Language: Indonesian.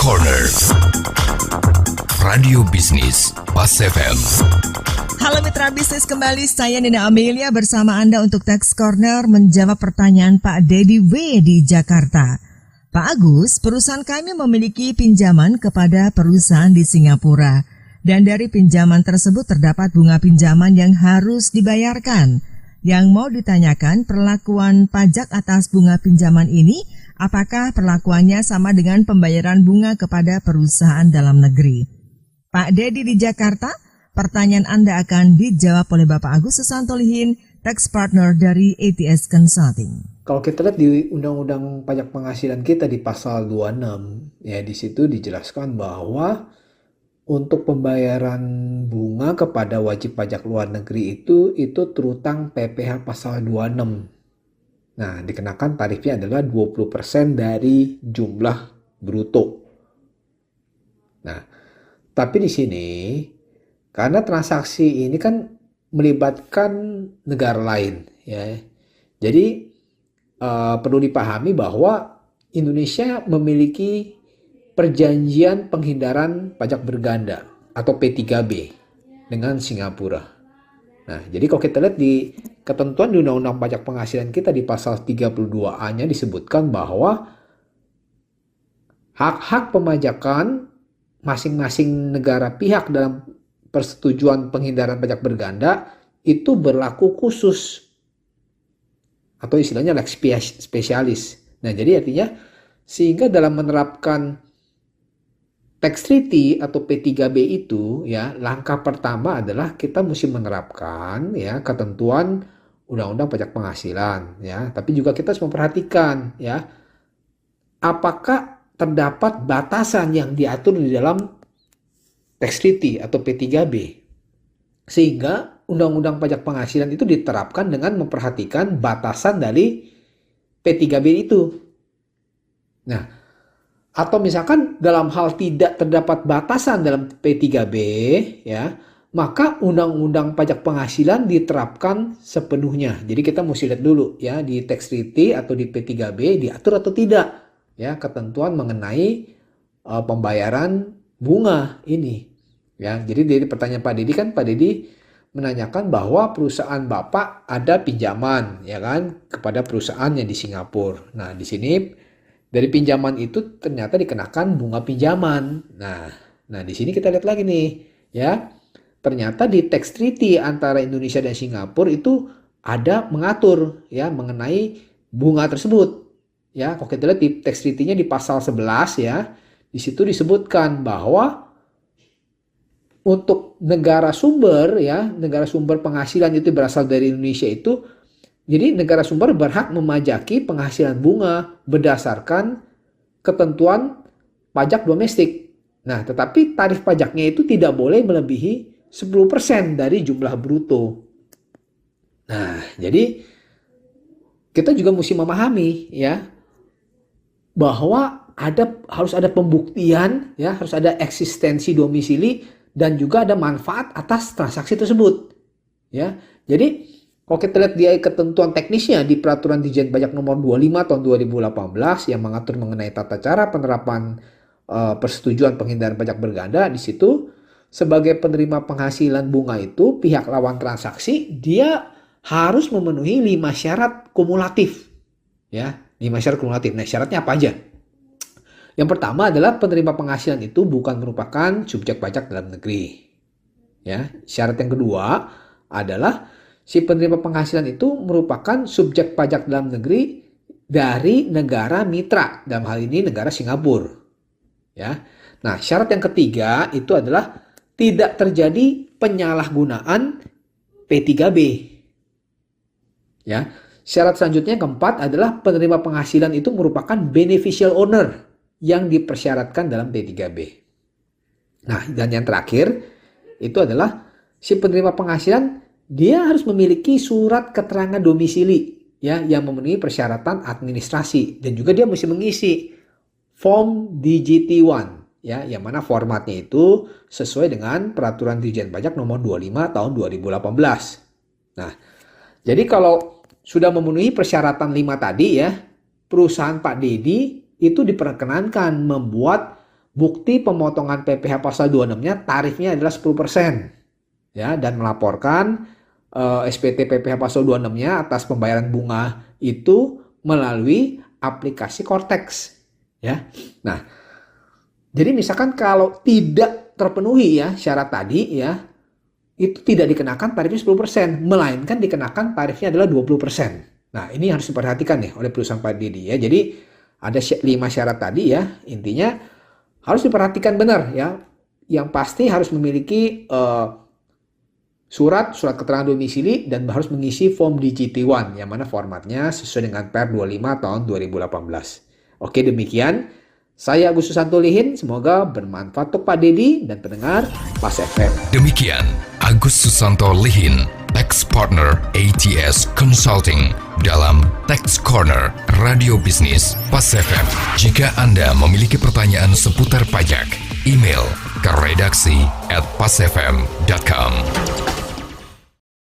Corner Radio Bisnis Pas FM. Halo mitra bisnis, kembali saya Nina Amelia bersama Anda untuk Tax Corner menjawab pertanyaan Pak Dedi W di Jakarta. Pak Agus, perusahaan kami memiliki pinjaman kepada perusahaan di Singapura. Dan dari pinjaman tersebut terdapat bunga pinjaman yang harus dibayarkan. Yang mau ditanyakan perlakuan pajak atas bunga pinjaman ini, apakah perlakuannya sama dengan pembayaran bunga kepada perusahaan dalam negeri? Pak Dedi di Jakarta, pertanyaan Anda akan dijawab oleh Bapak Agus Susanto-Lihin, Tax Partner dari ATS Consulting. Kalau kita lihat di Undang-Undang Pajak Penghasilan kita di pasal 26, ya di situ dijelaskan bahwa untuk pembayaran bunga kepada wajib pajak luar negeri itu terutang PPh pasal 26. Nah, dikenakan tarifnya adalah 20% dari jumlah bruto. Nah, tapi di sini karena transaksi ini kan melibatkan negara lain, ya. Jadi perlu dipahami bahwa Indonesia memiliki perjanjian penghindaran pajak berganda atau P3B dengan Singapura. Nah, jadi kalau kita lihat di ketentuan di Undang-Undang Pajak Penghasilan kita di pasal 32A-nya disebutkan bahwa hak-hak pemajakan masing-masing negara pihak dalam persetujuan penghindaran pajak berganda itu berlaku khusus atau istilahnya lex specialis. Nah, jadi artinya sehingga dalam menerapkan Tax Treaty atau P3B itu, ya, langkah pertama adalah kita mesti menerapkan, ya, ketentuan Undang-Undang Pajak Penghasilan, ya. Tapi juga kita harus memperhatikan, ya, apakah terdapat batasan yang diatur di dalam Tax Treaty atau P3B, sehingga Undang-Undang Pajak Penghasilan itu diterapkan dengan memperhatikan batasan dari P3B itu. Nah, atau misalkan dalam hal tidak terdapat batasan dalam P3B, ya, maka Undang-Undang Pajak Penghasilan diterapkan sepenuhnya. Jadi kita mesti lihat dulu, ya, di Tax Treaty atau di P3B diatur atau tidak, ya, ketentuan mengenai pembayaran bunga ini, ya. Jadi dari pertanyaan Pak Dedi kan, Pak Dedi menanyakan bahwa perusahaan Bapak ada pinjaman, ya kan, kepada perusahaan yang di Singapura. Nah, di sini dari pinjaman itu ternyata dikenakan bunga pinjaman. Nah di sini kita lihat lagi nih, ya. Ternyata di Tax Treaty antara Indonesia dan Singapura itu ada mengatur, ya, mengenai bunga tersebut. Ya, kalau kita lihat di Tax Treaty-nya di pasal 11, ya, di situ disebutkan bahwa untuk negara sumber, ya, negara sumber penghasilan itu berasal dari Indonesia itu, jadi negara sumber berhak memajaki penghasilan bunga berdasarkan ketentuan pajak domestik. Nah, tetapi tarif pajaknya itu tidak boleh melebihi 10% dari jumlah bruto. Nah, jadi kita juga mesti memahami, ya, bahwa harus ada pembuktian, ya, harus ada eksistensi domisili dan juga ada manfaat atas transaksi tersebut, ya. Jadi kalau kita lihat di ketentuan teknisnya di Peraturan Dirjen Pajak Nomor 25 Tahun 2018 yang mengatur mengenai tata cara penerapan persetujuan penghindaran pajak berganda, di situ sebagai penerima penghasilan bunga itu pihak lawan transaksi dia harus memenuhi 5 syarat kumulatif, ya, 5 syarat kumulatif. Nah, syaratnya apa aja? Yang pertama adalah penerima penghasilan itu bukan merupakan subjek pajak dalam negeri, ya. Syarat yang kedua adalah si penerima penghasilan itu merupakan subjek pajak dalam negeri dari negara mitra, dalam hal ini negara Singapura, ya. Nah, syarat yang ketiga itu adalah tidak terjadi penyalahgunaan P3B, ya. Syarat selanjutnya yang keempat adalah penerima penghasilan itu merupakan beneficial owner yang dipersyaratkan dalam P3B. Nah, dan yang terakhir itu adalah si penerima penghasilan dia harus memiliki surat keterangan domisili, ya, yang memenuhi persyaratan administrasi, dan juga dia mesti mengisi form DGT1, ya, yang mana formatnya itu sesuai dengan Peraturan Dirjen Pajak Nomor 25 Tahun 2018. Nah, jadi kalau sudah memenuhi persyaratan 5 tadi, ya, perusahaan Pak Dedi itu diperkenankan membuat bukti pemotongan PPh pasal 26-nya tarifnya adalah 10%. Ya, dan melaporkan SPT PPh pasal 26-nya atas pembayaran bunga itu melalui aplikasi Cortex. Ya. Nah, jadi misalkan kalau tidak terpenuhi ya syarat tadi ya, itu tidak dikenakan tarifnya 10%, melainkan dikenakan tarifnya adalah 20%. Nah, ini harus diperhatikan nih oleh perusahaan Pak Dedi ya. Jadi ada 5 syarat tadi ya, intinya harus diperhatikan benar ya. Yang pasti harus memiliki surat keterangan domisili dan harus mengisi form DGT1 yang mana formatnya sesuai dengan Per 25 tahun 2018. Oke, demikian. Saya Agus Susanto Lihin, semoga bermanfaat untuk Pak Dedi dan pendengar Pas FM. Demikian Agus Susanto Lihin, Tax Partner ATS Consulting dalam Tax Corner Radio Bisnis Pas FM. Jika Anda memiliki pertanyaan seputar pajak, email ke redaksi@pasfm.com.